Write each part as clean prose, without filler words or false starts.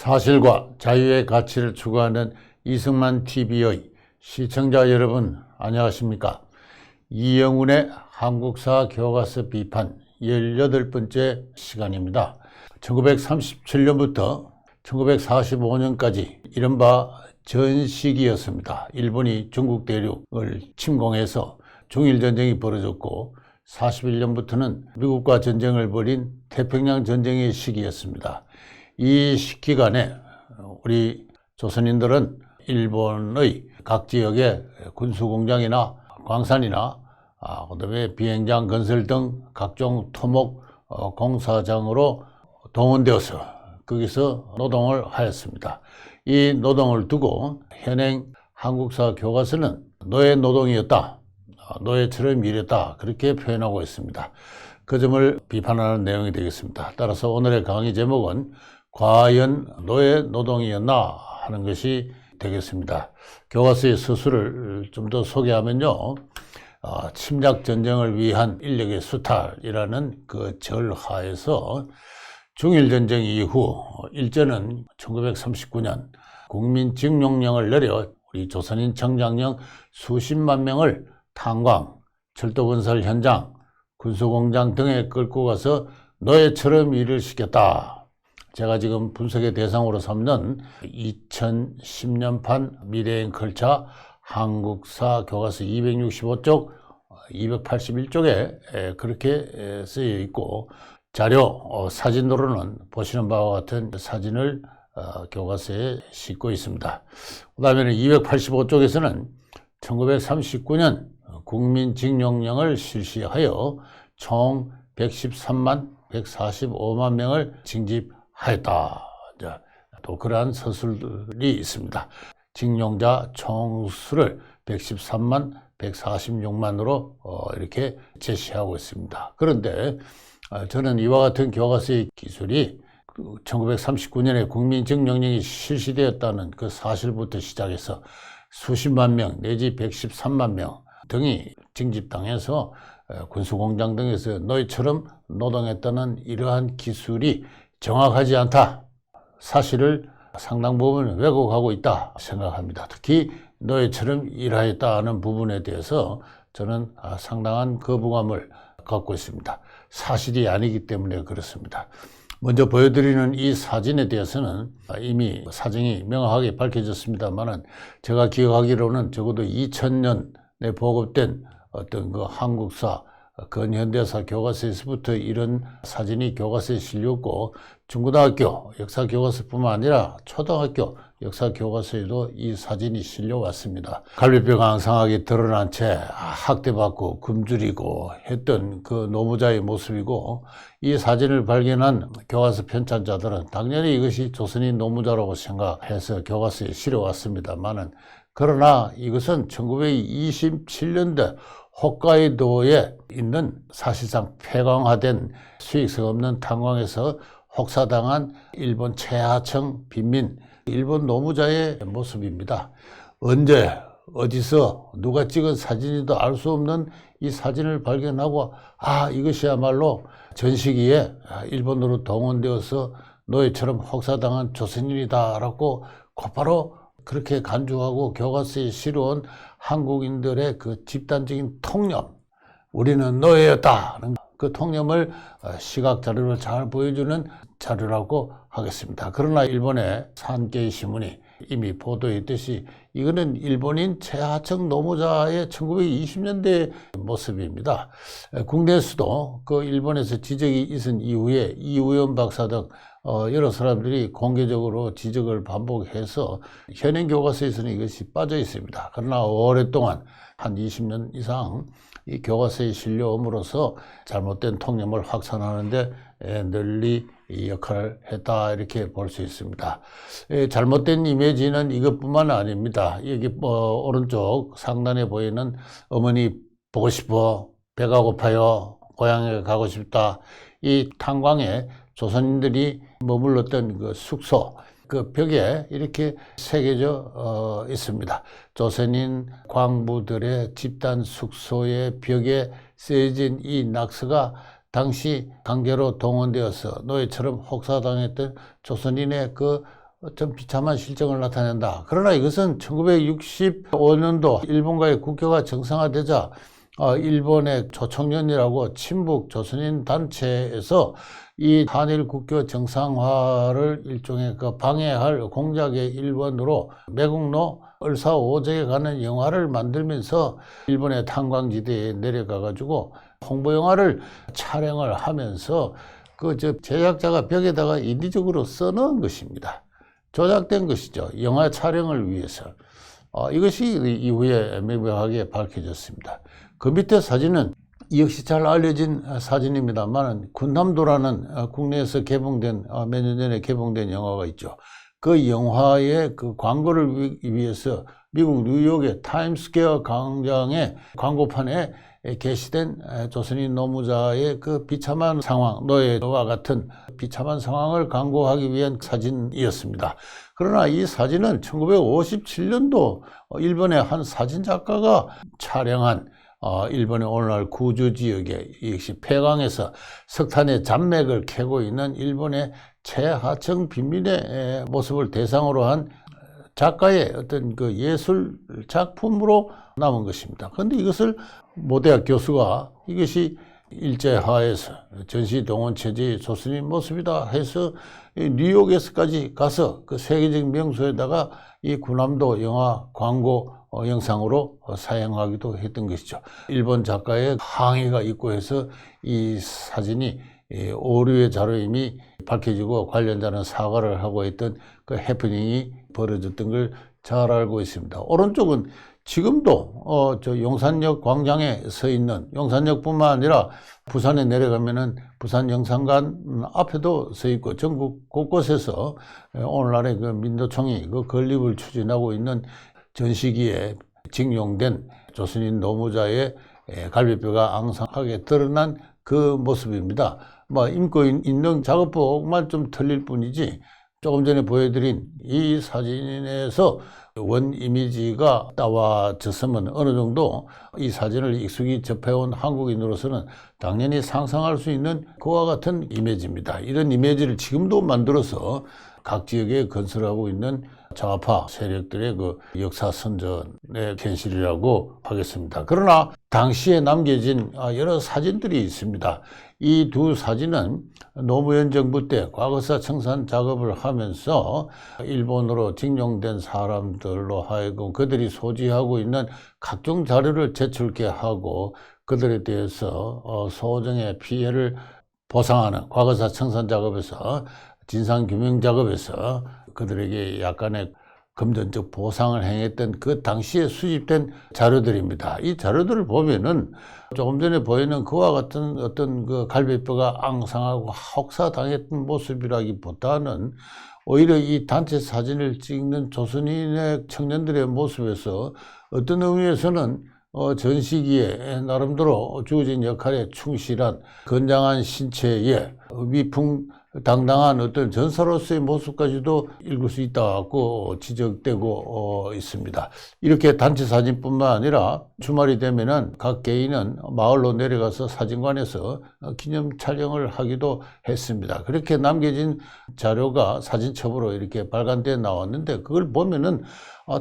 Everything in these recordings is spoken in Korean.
사실과 자유의 가치를 추구하는 이승만 TV의 시청자 여러분, 안녕하십니까? 이영훈의 한국사 교과서 비판 18번째 시간입니다. 1937년부터 1945년까지 이른바 전시기였습니다. 일본이 중국 대륙을 침공해서 중일전쟁이 벌어졌고 41년부터는 미국과 전쟁을 벌인 태평양 전쟁의 시기였습니다. 이 기간에 우리 조선인들은 일본의 각 지역의 군수공장이나 광산이나 그다음에 비행장 건설 등 각종 토목 공사장으로 동원되어서 거기서 노동을 하였습니다. 이 노동을 두고 현행 한국사 교과서는 노예 노동이었다, 노예처럼 일했다, 그렇게 표현하고 있습니다. 그 점을 비판하는 내용이 되겠습니다. 따라서 오늘의 강의 제목은 과연 노예 노동이었나 하는 것이 되겠습니다. 교과서의 서술을 좀 더 소개하면요, 침략 전쟁을 위한 인력의 수탈이라는 그 절하에서 중일전쟁 이후 일제는 1939년 국민징용령을 내려 우리 조선인 정장령 수십만 명을 탄광, 철도건설 현장, 군수공장 등에 끌고 가서 노예처럼 일을 시켰다. 제가 지금 분석의 대상으로 삼는 2010년판 미래행 걸차 한국사 교과서 265쪽, 281쪽에 그렇게 쓰여 있고, 자료, 사진으로는 보시는 바와 같은 사진을 교과서에 싣고 있습니다. 그 다음에는 285쪽에서는 1939년 국민징용령을 실시하여 총 113만 145만 명을 징집하였다. 또 그러한 서술들이 있습니다. 징용자 총수를 113만 146만으로 이렇게 제시하고 있습니다. 그런데 저는 이와 같은 교과서의 기술이 1939년에 국민징용령이 실시되었다는 그 사실부터 시작해서 수십만 명 내지 113만 명 등이 징집당해서 군수공장 등에서 노예처럼 노동했다는 이러한 기술이 정확하지 않다, 사실을 상당 부분 왜곡하고 있다 생각합니다. 특히 노예처럼 일하였다는 부분에 대해서 저는 상당한 거부감을 갖고 있습니다. 사실이 아니기 때문에 그렇습니다. 먼저 보여드리는 이 사진에 대해서는 이미 사정이 명확하게 밝혀졌습니다만, 제가 기억하기로는 적어도 2000년에 보급된 어떤 그 한국사 근현대사 교과서에서부터 이런 사진이 교과서에 실렸고, 중고등학교 역사 교과서뿐만 아니라 초등학교 역사 교과서에도 이 사진이 실려왔습니다. 갈비뼈가 앙상하게 드러난 채 학대받고 굶주리고 했던 그 노무자의 모습이고, 이 사진을 발견한 교과서 편찬자들은 당연히 이것이 조선인 노무자라고 생각해서 교과서에 실어왔습니다만은, 그러나 이것은 1927년대 홋카이도에 있는 사실상 폐광화된 수익성 없는 탄광에서 혹사당한 일본 최하층 빈민, 일본 노무자의 모습입니다. 언제 어디서 누가 찍은 사진인지도 알 수 없는 이 사진을 발견하고, 이것이야말로 전시기에 일본으로 동원되어서 노예처럼 혹사당한 조선인이다 라고 곧바로 그렇게 간주하고 교과서에 실어온 한국인들의 그 집단적인 통념, 우리는 노예였다는 그 통념을 시각 자료로 잘 보여주는 자료라고 하겠습니다. 그러나 일본의 산케이 신문이 이미 보도했듯이 이거는 일본인 최하층 노무자의 1920년대 모습입니다. 국내에서도 그 일본에서 지적이 있은 이후에 이우연 박사 등 여러 사람들이 공개적으로 지적을 반복해서 현행 교과서에서는 이것이 빠져 있습니다. 그러나 오랫동안 한 20년 이상 이 교과서에 실려옴으로써 잘못된 통념을 확산하는 데 널리 역할을 했다, 이렇게 볼 수 있습니다. 잘못된 이미지는 이것뿐만 아닙니다. 여기 오른쪽 상단에 보이는 어머니 보고 싶어, 배가 고파요, 고향에 가고 싶다, 이 탄광에 조선인들이 머물렀던 그 숙소, 그 벽에 이렇게 새겨져 있습니다. 조선인 광부들의 집단 숙소의 벽에 쓰여진 이 낙서가 당시 강제로 동원되어서 노예처럼 혹사당했던 조선인의 그 좀 비참한 실정을 나타낸다. 그러나 이것은 1965년도 일본과의 국교가 정상화되자 일본의 조청년이라고 친북 조선인 단체에서 이 한일 국교 정상화를 일종의 방해할 공작의 일원으로 매국노 을사오적에 가는 영화를 만들면서 일본의 탄광지대에 내려가 가지고 홍보 영화를 촬영을 하면서 제작자가 벽에다가 인위적으로 써놓은 것입니다. 조작된 것이죠. 영화 촬영을 위해서. 이것이 이후에 명백하게 밝혀졌습니다. 그 밑에 사진은 역시 잘 알려진 사진입니다만 군함도라는 국내에서 개봉된 몇 년 전에 개봉된 영화가 있죠. 그 영화의 그 광고를 위해서 미국 뉴욕의 타임스퀘어 광장의 광고판에 게시된 조선인 노무자의 그 비참한 상황, 노예와 같은 비참한 상황을 광고하기 위한 사진이었습니다. 그러나 이 사진은 1957년도 일본의 한 사진작가가 촬영한 일본의 오늘날 구주 지역에 역시 폐광에서 석탄의 잔맥을 캐고 있는 일본의 최하층 빈민의 모습을 대상으로 한 작가의 어떤 그 예술 작품으로 남은 것입니다. 그런데 이것을 모대학 교수가 이것이 일제하에서 전시동원 체제의 조선인 모습이다 해서 뉴욕에서까지 가서 그 세계적 명소에다가 이 군함도 영화 광고 영상으로 사용하기도 했던 것이죠. 일본 작가의 항의가 있고 해서 이 사진이 오류의 자료임이 밝혀지고 관련자는 사과를 하고 있던 그 해프닝이 벌어졌던 걸 잘 알고 있습니다. 오른쪽은 지금도 저 용산역 광장에 서 있는, 용산역뿐만 아니라 부산에 내려가면은 부산 영산관 앞에도 서 있고 전국 곳곳에서 오늘날의 그 민노총이 그 건립을 추진하고 있는 전시기에 징용된 조선인 노무자의 갈비뼈가 앙상하게 드러난 그 모습입니다. 입고 있는 작업복만 좀 틀릴 뿐이지 조금 전에 보여드린 이 사진에서 원 이미지가 따와졌으면 어느 정도 이 사진을 익숙히 접해온 한국인으로서는 당연히 상상할 수 있는 그와 같은 이미지입니다. 이런 이미지를 지금도 만들어서 각 지역에 건설하고 있는 좌파 세력들의 그 역사 선전의 현실이라고 하겠습니다. 그러나 당시에 남겨진 여러 사진들이 있습니다. 이 두 사진은 노무현 정부 때 과거사 청산 작업을 하면서 일본으로 징용된 사람들로 하여금 그들이 소지하고 있는 각종 자료를 제출케 하고 그들에 대해서 소정의 피해를 보상하는 과거사 청산 작업에서 진상규명 작업에서 그들에게 약간의 금전적 보상을 행했던 그 당시에 수집된 자료들입니다. 이 자료들을 보면은 조금 전에 보이는 그와 같은 어떤 그 갈비뼈가 앙상하고 혹사당했던 모습이라기보다는 오히려 이 단체 사진을 찍는 조선인의 청년들의 모습에서 어떤 의미에서는 전시기에 나름대로 주어진 역할에 충실한 건장한 신체에 위풍당당한 어떤 전사로서의 모습까지도 읽을 수 있다고 지적되고 있습니다. 이렇게 단체 사진뿐만 아니라 주말이 되면은 각 개인은 마을로 내려가서 사진관에서 기념 촬영을 하기도 했습니다. 그렇게 남겨진 자료가 사진첩으로 이렇게 발간돼 나왔는데 그걸 보면은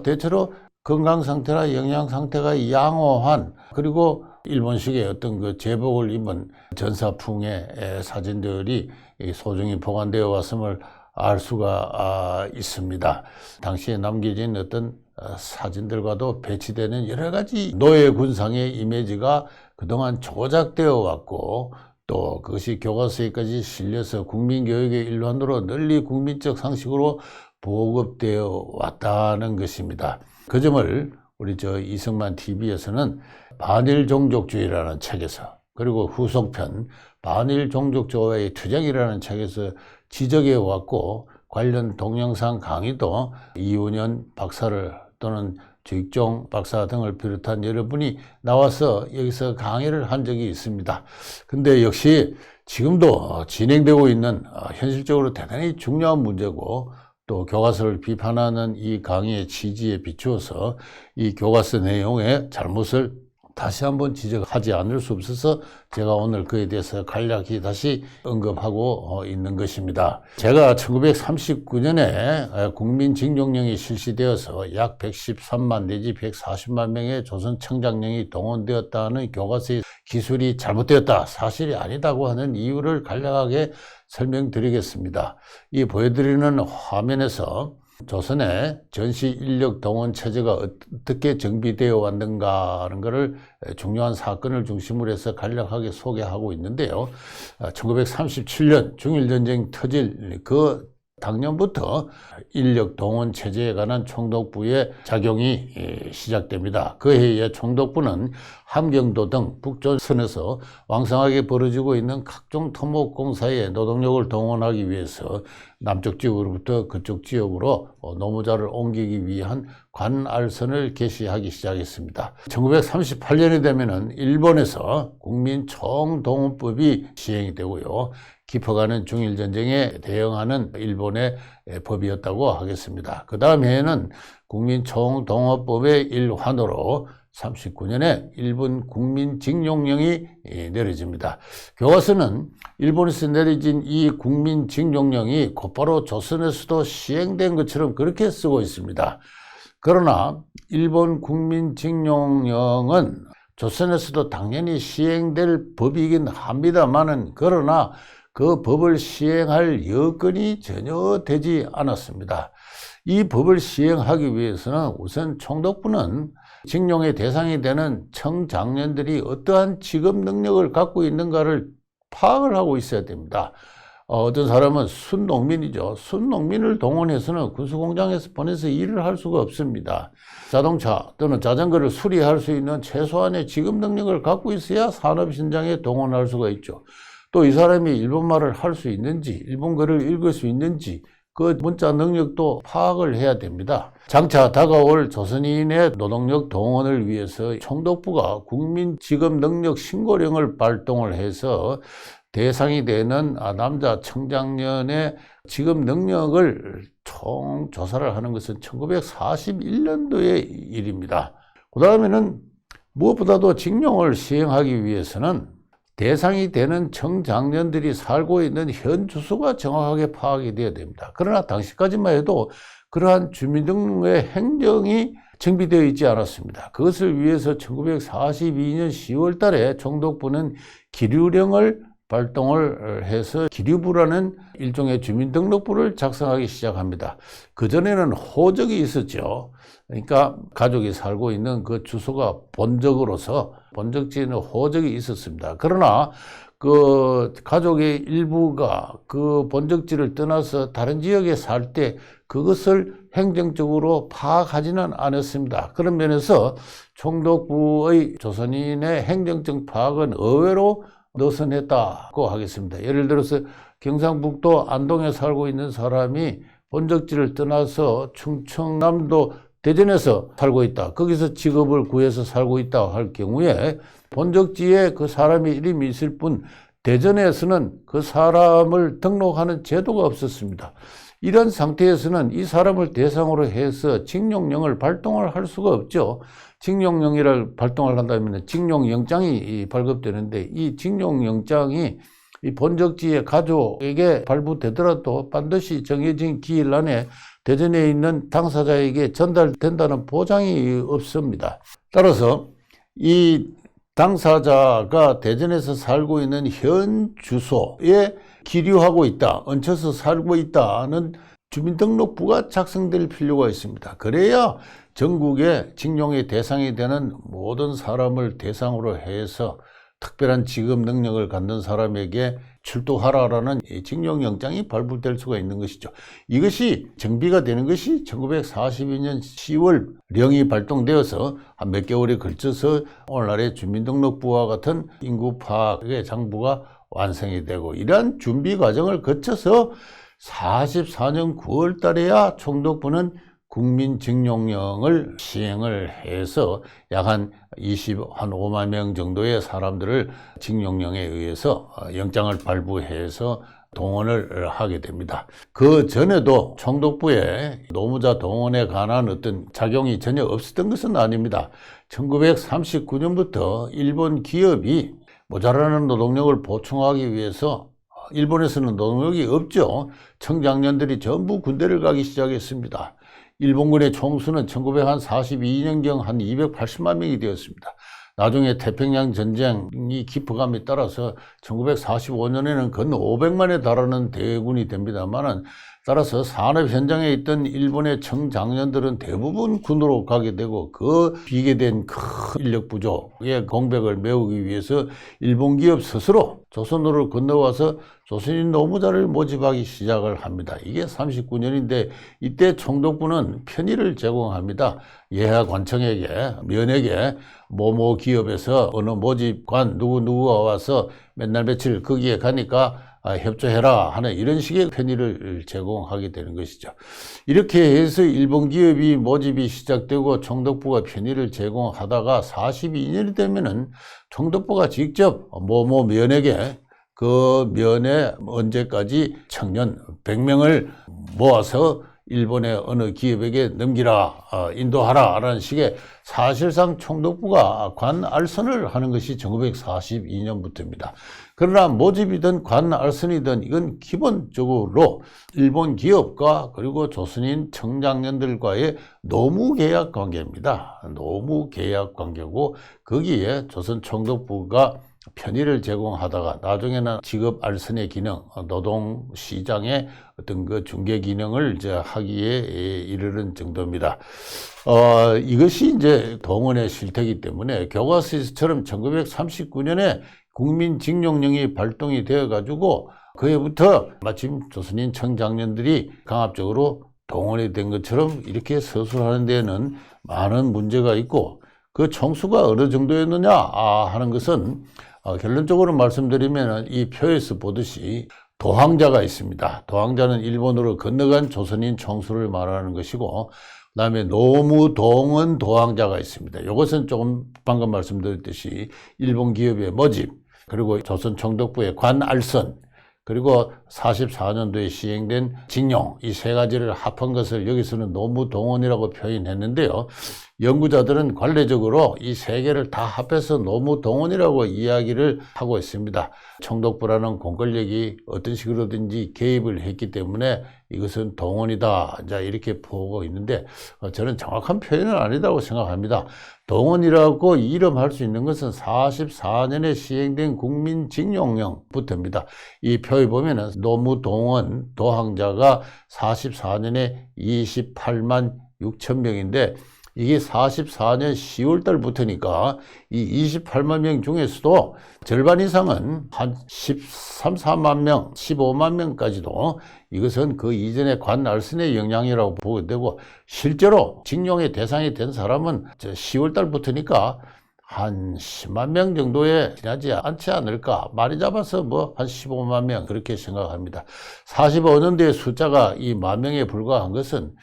대체로 건강 상태나 영양 상태가 양호한 그리고 일본식의 어떤 그 제복을 입은 전사풍의 사진들이 소중히 보관되어 왔음을 알 수가 있습니다. 당시에 남겨진 어떤 사진들과도 배치되는 여러 가지 노예 군상의 이미지가 그동안 조작되어 왔고 또 그것이 교과서에까지 실려서 국민교육의 일환으로 널리 국민적 상식으로 보급되어 왔다는 것입니다. 그 점을 우리 이승만 TV에서는 반일종족주의라는 책에서 그리고 후속편 반일종족조화의 투쟁이라는 책에서 지적해 왔고 관련 동영상 강의도 이훈현 박사를 또는 주익종 박사 등을 비롯한 여러분이 나와서 여기서 강의를 한 적이 있습니다. 근데 역시 지금도 진행되고 있는 현실적으로 대단히 중요한 문제고 또 교과서를 비판하는 이 강의의 취지에 비추어서 이 교과서 내용의 잘못을 다시 한번 지적하지 않을 수 없어서 제가 오늘 그에 대해서 간략히 다시 언급하고 있는 것입니다. 제가 1939년에 국민징용령이 실시되어서 약 113만 내지 140만 명의 조선 청장령이 동원되었다는 교과서의 기술이 잘못되었다, 사실이 아니다고 하는 이유를 간략하게 설명드리겠습니다. 이 보여드리는 화면에서 조선의 전시 인력 동원 체제가 어떻게 정비되어 왔는가 하는 것을 중요한 사건을 중심으로 해서 간략하게 소개하고 있는데요. 1937년 중일전쟁 터질 그 당년부터 인력 동원 체제에 관한 총독부의 작용이 시작됩니다. 그 해에 총독부는 함경도 등 북조선에서 왕성하게 벌어지고 있는 각종 토목공사에 노동력을 동원하기 위해서 남쪽 지역으로부터 그쪽 지역으로 노무자를 옮기기 위한 관알선을 개시하기 시작했습니다. 1938년이 되면은 일본에서 국민총동원법이 시행이 되고요. 깊어가는 중일전쟁에 대응하는 일본의 법이었다고 하겠습니다. 그 다음 해에는 국민총동원법의 일환으로 39년에 일본 국민징용령이 내려집니다. 교과서는 일본에서 내려진 이 국민징용령이 곧바로 조선에서도 시행된 것처럼 그렇게 쓰고 있습니다. 그러나 일본 국민징용령은 조선에서도 당연히 시행될 법이긴 합니다만은, 그러나 그 법을 시행할 여건이 전혀 되지 않았습니다. 이 법을 시행하기 위해서는 우선 총독부는 징용의 대상이 되는 청장년들이 어떠한 직업 능력을 갖고 있는가를 파악을 하고 있어야 됩니다. 어떤 사람은 순농민이죠. 순농민을 동원해서는 군수공장에서 보내서 일을 할 수가 없습니다. 자동차 또는 자전거를 수리할 수 있는 최소한의 직업 능력을 갖고 있어야 산업 현장에 동원할 수가 있죠. 또 이 사람이 일본말을 할 수 있는지, 일본글을 읽을 수 있는지 그 문자 능력도 파악을 해야 됩니다. 장차 다가올 조선인의 노동력 동원을 위해서 총독부가 국민직업능력신고령을 발동을 해서 대상이 되는 남자 청장년의 직업 능력을 총조사를 하는 것은 1941년도의 일입니다. 그 다음에는 무엇보다도 징용을 시행하기 위해서는 대상이 되는 청장년들이 살고 있는 현 주소가 정확하게 파악이 되어야 됩니다. 그러나 당시까지만 해도 그러한 주민등록의 행정이 정비되어 있지 않았습니다. 그것을 위해서 1942년 10월 달에 총독부는 기류령을 발동을 해서 기류부라는 일종의 주민등록부를 작성하기 시작합니다. 그전에는 호적이 있었죠. 그러니까 가족이 살고 있는 그 주소가 본적으로서 본적지에는 호적이 있었습니다. 그러나 그 가족의 일부가 그 본적지를 떠나서 다른 지역에 살 때 그것을 행정적으로 파악하지는 않았습니다. 그런 면에서 총독부의 조선인의 행정적 파악은 의외로 느슨했다고 하겠습니다. 예를 들어서 경상북도 안동에 살고 있는 사람이 본적지를 떠나서 충청남도 대전에서 살고 있다, 거기서 직업을 구해서 살고 있다 할 경우에 본적지에 그 사람의 이름이 있을 뿐 대전에서는 그 사람을 등록하는 제도가 없었습니다. 이런 상태에서는 이 사람을 대상으로 해서 징용령을 발동을 할 수가 없죠. 징용령을 발동을 한다면 징용영장이 발급되는데, 이 징용영장이 이 본적지의 가족에게 발부되더라도 반드시 정해진 기일 안에 대전에 있는 당사자에게 전달된다는 보장이 없습니다. 따라서 이 당사자가 대전에서 살고 있는 현 주소에 기류하고 있다, 얹혀서 살고 있다는 주민등록부가 작성될 필요가 있습니다. 그래야 전국의 징용의 대상이 되는 모든 사람을 대상으로 해서 특별한 직업 능력을 갖는 사람에게 출두하라라는 징용영장이 발부될 수가 있는 것이죠. 이것이 정비가 되는 것이 1942년 10월 령이 발동되어서 한 몇 개월에 걸쳐서 오늘날의 주민등록부와 같은 인구 파악의 장부가 완성이 되고, 이러한 준비 과정을 거쳐서 44년 9월 달에야 총독부는 국민징용령을 시행을 해서 약 한 5만 명 정도의 사람들을 징용령에 의해서 영장을 발부해서 동원을 하게 됩니다. 그 전에도 총독부에 노무자 동원에 관한 어떤 작용이 전혀 없었던 것은 아닙니다. 1939년부터 일본 기업이 모자라는 노동력을 보충하기 위해서 일본에서는 노동력이 없죠. 청장년들이 전부 군대를 가기 시작했습니다. 일본군의 총수는 1942년경 한 280만 명이 되었습니다. 나중에 태평양 전쟁이 깊어감에 따라서 1945년에는 건 500만에 달하는 대군이 됩니다만은, 따라서 산업 현장에 있던 일본의 청장년들은 대부분 군으로 가게 되고, 그 비계된 큰 인력 부족의 공백을 메우기 위해서 일본 기업 스스로 조선으로 건너와서 조선인 노무자를 모집하기 시작을 합니다. 이게 39년인데 이때 총독부는 편의를 제공합니다. 예하 관청에게, 면에게 모모 기업에서 어느 모집관 누구누구가 와서 맨날 며칠 거기에 가니까 협조해라 하는 이런 식의 편의를 제공하게 되는 것이죠. 이렇게 해서 일본 기업이 모집이 시작되고 총독부가 편의를 제공하다가 42년이 되면은 총독부가 직접 모모 면에게 그 면에 언제까지 청년 100명을 모아서 일본의 어느 기업에게 넘기라, 인도하라 라는 식의 사실상 총독부가 관알선을 하는 것이 1942년부터입니다. 그러나 모집이든 관알선이든 이건 기본적으로 일본 기업과 그리고 조선인 청장년들과의 노무계약 관계입니다. 노무계약 관계고, 거기에 조선 총독부가 편의를 제공하다가 나중에는 직업 알선의 기능, 노동 시장의 어떤 그 중개 기능을 이제 하기에 이르는 정도입니다. 이것이 이제 동원의 실태이기 때문에 교과서에서처럼 1939년에 국민징용령이 발동이 되어 가지고 그해부터 마침 조선인 청장년들이 강압적으로 동원이 된 것처럼 이렇게 서술하는 데에는 많은 문제가 있고, 그 총수가 어느 정도였느냐 하는 것은 결론적으로 말씀드리면 이 표에서 보듯이 도항자가 있습니다. 도항자는 일본으로 건너간 조선인 총수를 말하는 것이고, 그 다음에 노무동원 도항자가 있습니다. 이것은 조금 방금 말씀드렸듯이 일본 기업의 모집, 그리고 조선 총독부의 관알선, 그리고 44년도에 시행된 징용, 이 세 가지를 합한 것을 여기서는 노무동원이라고 표현했는데요. 연구자들은 관례적으로 이 세 개를 다 합해서 노무동원이라고 이야기를 하고 있습니다. 총독부라는 공권력이 어떤 식으로든지 개입을 했기 때문에 이것은 동원이다, 이렇게 보고 있는데, 저는 정확한 표현은 아니다고 생각합니다. 동원이라고 이름할 수 있는 것은 44년에 시행된 국민징용령부터입니다. 이 표에 보면은 노무동원 도항자가 44년에 28만 6천 명인데, 이게 44년 10월 달부터니까 이 28만 명 중에서도 절반 이상은 한 13, 14만 명, 15만 명까지도 이것은 그 이전의 관알선의 영향이라고 보게 되고, 실제로 징용의 대상이 된 사람은 10월 달부터니까 한 10만 명 정도에 지나지 않지 않을까, 많이 잡아서 뭐 한 15만 명 그렇게 생각합니다. 45년도의 숫자가 이 만 명에 불과한 것은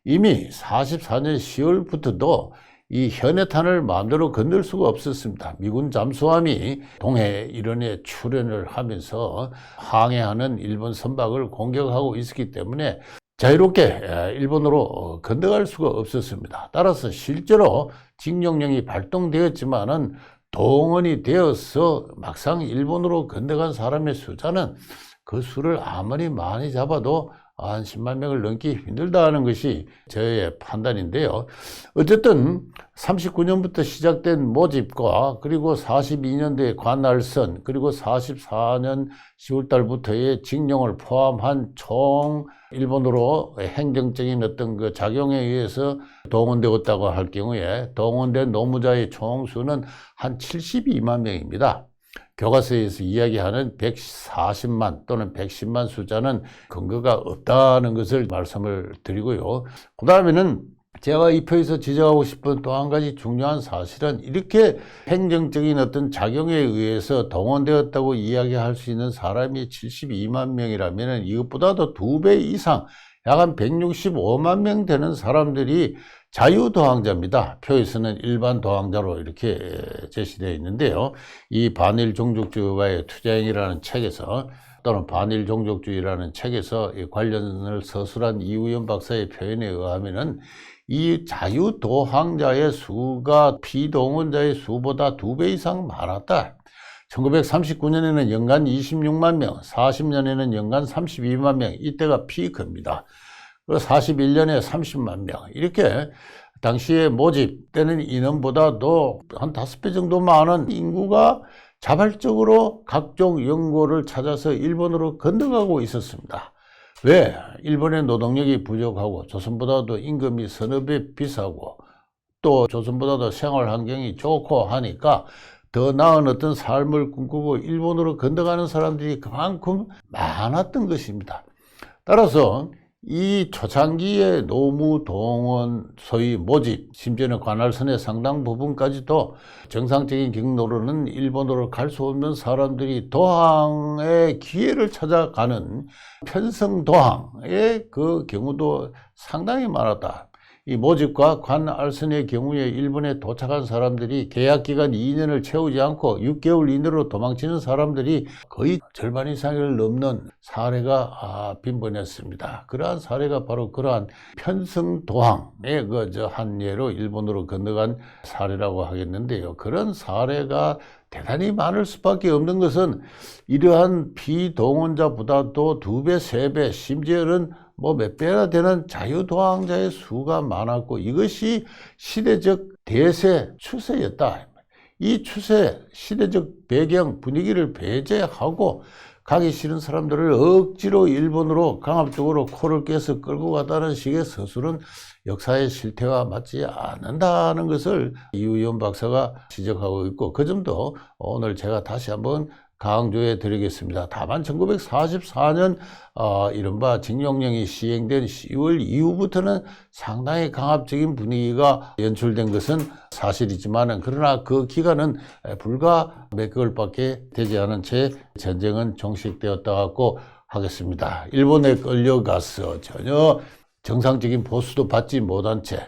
이미 44년 10월부터도 이 현해탄을 마음대로 건들 수가 없었습니다. 미군 잠수함이 동해 일원에 출현을 하면서 항해하는 일본 선박을 공격하고 있었기 때문에 자유롭게 일본으로 건너갈 수가 없었습니다. 따라서 실제로 징용령이 발동되었지만은 동원이 되어서 막상 일본으로 건너간 사람의 숫자는 그 수를 아무리 많이 잡아도 한 10만 명을 넘기 힘들다는 것이 저의 판단인데요. 어쨌든 39년부터 시작된 모집과 그리고 42년도의 관알선, 그리고 44년 10월 달부터의 징용을 포함한 총 일본으로 행정적인 어떤 그 작용에 의해서 동원되었다고 할 경우에 동원된 노무자의 총수는 한 72만 명입니다. 교과서에서 이야기하는 140만 또는 110만 숫자는 근거가 없다는 것을 말씀을 드리고요. 그 다음에는 제가 이 표에서 지적하고 싶은 또 한 가지 중요한 사실은, 이렇게 행정적인 어떤 작용에 의해서 동원되었다고 이야기할 수 있는 사람이 72만 명이라면 이것보다도 2배 이상, 약 한 165만 명 되는 사람들이 자유도항자입니다. 표에서는 일반 도항자로 이렇게 제시되어 있는데요. 이 반일 종족주의와의 투쟁이라는 책에서 또는 반일 종족주의라는 책에서 이 관련을 서술한 이우연 박사의 표현에 의하면은 이 자유도항자의 수가 피동원자의 수보다 2배 이상 많았다. 1939년에는 연간 26만 명, 40년에는 연간 32만 명, 이때가 피크입니다. 그리고 41년에 30만 명, 이렇게 당시에 모집되는 인원보다도 한 5배 정도 많은 인구가 자발적으로 각종 연고를 찾아서 일본으로 건너가고 있었습니다. 왜? 일본의 노동력이 부족하고 조선보다도 임금이 서너 배 비싸고 또 조선보다도 생활 환경이 좋고 하니까 더 나은 어떤 삶을 꿈꾸고 일본으로 건너가는 사람들이 그만큼 많았던 것입니다. 따라서 이 초창기의 노무동원 소위 모집, 심지어는 관할선의 상당 부분까지도 정상적인 경로로는 일본으로 갈 수 없는 사람들이 도항의 기회를 찾아가는 편성도항의 그 경우도 상당히 많았다. 이 모집과 관알선의 경우에 일본에 도착한 사람들이 계약기간 2년을 채우지 않고 6개월 이내로 도망치는 사람들이 거의 절반 이상을 넘는 사례가 빈번했습니다. 그러한 사례가 바로 그러한 편성도항의 한 예로 일본으로 건너간 사례라고 하겠는데요. 그런 사례가 대단히 많을 수밖에 없는 것은 이러한 비동원자보다도 2배, 3배, 심지어는 몇 배나 되는 자유도항자의 수가 많았고 이것이 시대적 대세 추세였다. 이 추세, 시대적 배경, 분위기를 배제하고 가기 싫은 사람들을 억지로 일본으로 강압적으로 코를 깨서 끌고 갔다는 식의 서술은 역사의 실태와 맞지 않는다는 것을 이우연 박사가 지적하고 있고 그 점도 오늘 제가 다시 한번 강조해 드리겠습니다. 다만 1944년 이른바 징용령이 시행된 10월 이후부터는 상당히 강압적인 분위기가 연출된 것은 사실이지만 그러나 그 기간은 불과 몇 개월밖에 되지 않은 채 전쟁은 종식되었다고 하겠습니다. 일본에 끌려가서 전혀 정상적인 보수도 받지 못한 채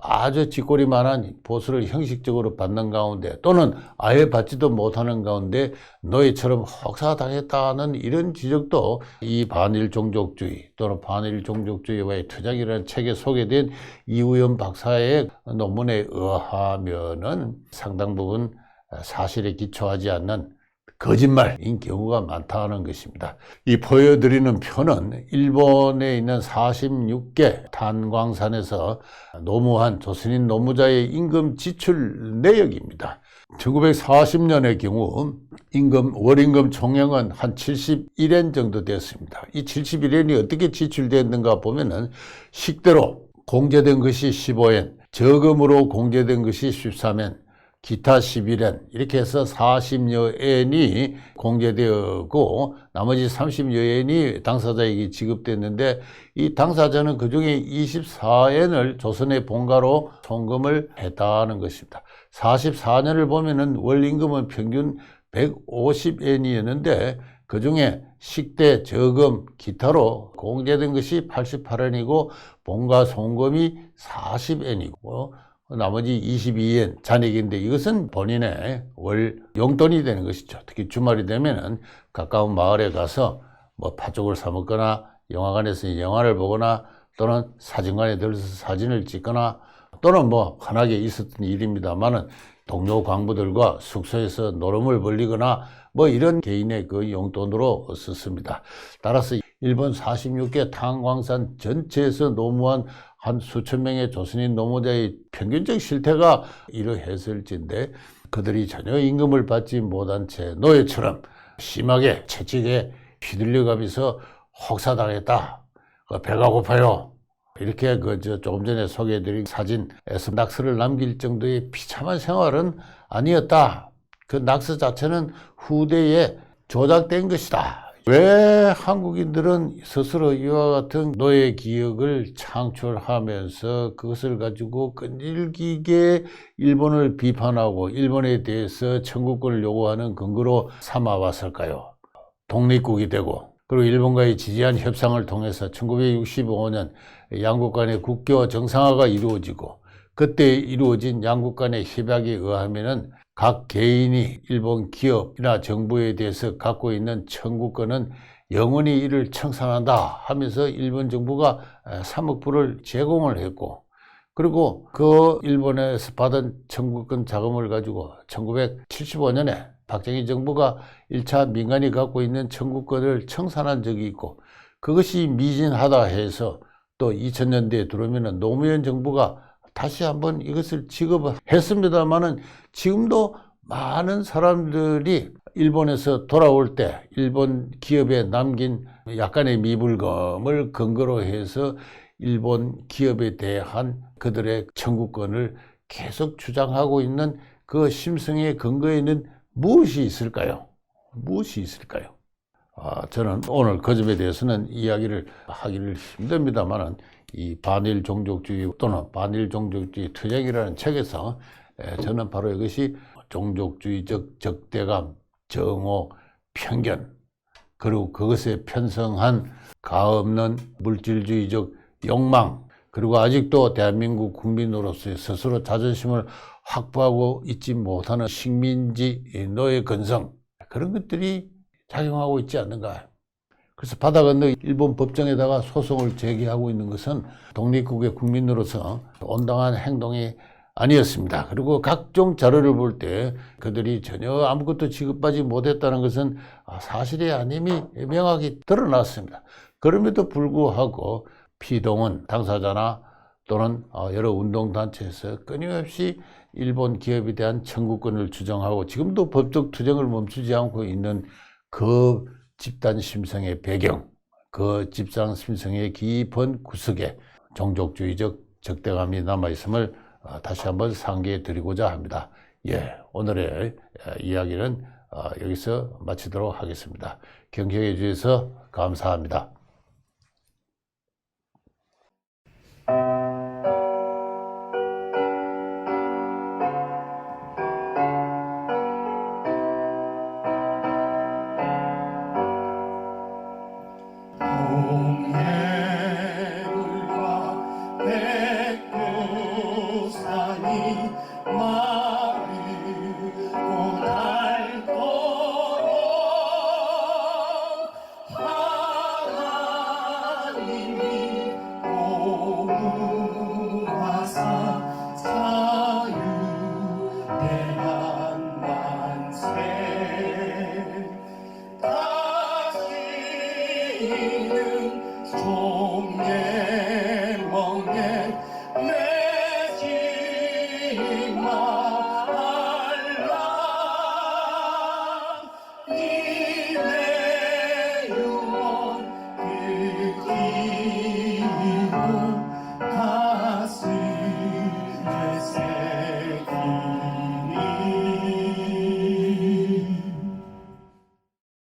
아주 쥐꼬리만한 보수를 형식적으로 받는 가운데 또는 아예 받지도 못하는 가운데 노예처럼 혹사당했다는 이런 지적도 이 반일 종족주의 또는 반일 종족주의와의 투쟁이라는 책에 소개된 이우연 박사의 논문에 의하면은 상당 부분 사실에 기초하지 않는 거짓말인 경우가 많다는 것입니다. 이 보여드리는 표는 일본에 있는 46개 탄광산에서 노무한 조선인 노무자의 임금 지출 내역입니다. 1940년의 경우 월임금 총액은 한 71엔 정도 됐습니다. 이 71엔이 어떻게 지출됐는가 보면은 식대로 공제된 것이 15엔, 저금으로 공제된 것이 13엔, 기타 11엔 이렇게 해서 40여 엔이 공제되었고 나머지 30여 엔이 당사자에게 지급됐는데 이 당사자는 그중에 24엔을 조선의 본가로 송금을 했다는 것입니다. 44년을 보면은 월임금은 평균 150엔이었는데 그중에 식대, 저금, 기타로 공제된 것이 88엔이고 본가 송금이 40엔이고 나머지 22엔 잔액인데 이것은 본인의 월 용돈이 되는 것이죠. 특히 주말이 되면은 가까운 마을에 가서 팥죽을 사 먹거나 영화관에서 영화를 보거나 또는 사진관에 들어서 사진을 찍거나 또는 흔하게 있었던 일입니다만은 동료 광부들과 숙소에서 노름을 벌리거나 이런 개인의 그 용돈으로 썼습니다. 따라서 일본 46개 탄광산 전체에서 노무한 한 수천 명의 조선인 노무자의 평균적 실태가 이러했을진데 그들이 전혀 임금을 받지 못한 채 노예처럼 심하게 채찍에 휘둘려가면서 혹사당했다. 배가 고파요. 이렇게 조금 전에 소개해드린 사진에서 낙서를 남길 정도의 비참한 생활은 아니었다. 그 낙서 자체는 후대에 조작된 것이다. 왜 한국인들은 스스로 이와 같은 노예 기억을 창출하면서 그것을 가지고 끈질기게 일본을 비판하고 일본에 대해서 청구권을 요구하는 근거로 삼아왔을까요? 독립국이 되고 그리고 일본과의 지지한 협상을 통해서 1965년 양국 간의 국교 정상화가 이루어지고 그때 이루어진 양국 간의 협약에 의하면은 각 개인이 일본 기업이나 정부에 대해서 갖고 있는 청구권은 영원히 이를 청산한다 하면서 일본 정부가 3억 불을 제공을 했고, 그리고 그 일본에서 받은 청구권 자금을 가지고 1975년에 박정희 정부가 1차 민간이 갖고 있는 청구권을 청산한 적이 있고, 그것이 미진하다 해서 또 2000년대에 들어오면 노무현 정부가 다시 한번 이것을 지급했습니다만은, 지금도 많은 사람들이 일본에서 돌아올 때 일본 기업에 남긴 약간의 미불금을 근거로 해서 일본 기업에 대한 그들의 청구권을 계속 주장하고 있는 그 심성의 근거에는 무엇이 있을까요? 무엇이 있을까요? 저는 오늘 그 점에 대해서는 이야기를 하기를 힘듭니다만은, 이 반일 종족주의 또는 반일 종족주의 투쟁이라는 책에서 저는 바로 이것이 종족주의적 적대감, 정오, 편견, 그리고 그것에 편성한 가없는 물질주의적 욕망, 그리고 아직도 대한민국 국민으로서의 스스로 자존심을 확보하고 있지 못하는 식민지 노예 근성, 그런 것들이 작용하고 있지 않는가. 그래서 바다 건너 일본 법정에다가 소송을 제기하고 있는 것은 독립국의 국민으로서 온당한 행동이 아니었습니다. 그리고 각종 자료를 볼 때 그들이 전혀 아무것도 지급하지 못했다는 것은 사실이 아님이 명확히 드러났습니다. 그럼에도 불구하고 피동은 당사자나 또는 여러 운동단체에서 끊임없이 일본 기업에 대한 청구권을 주장하고, 지금도 법적 투쟁을 멈추지 않고 있는 그 집단 심성의 배경, 그 집단 심성의 깊은 구석에 종족주의적 적대감이 남아있음을 다시 한번 상기해 드리고자 합니다. 오늘의 이야기는 여기서 마치도록 하겠습니다. 경청해 주셔서 감사합니다. 다시는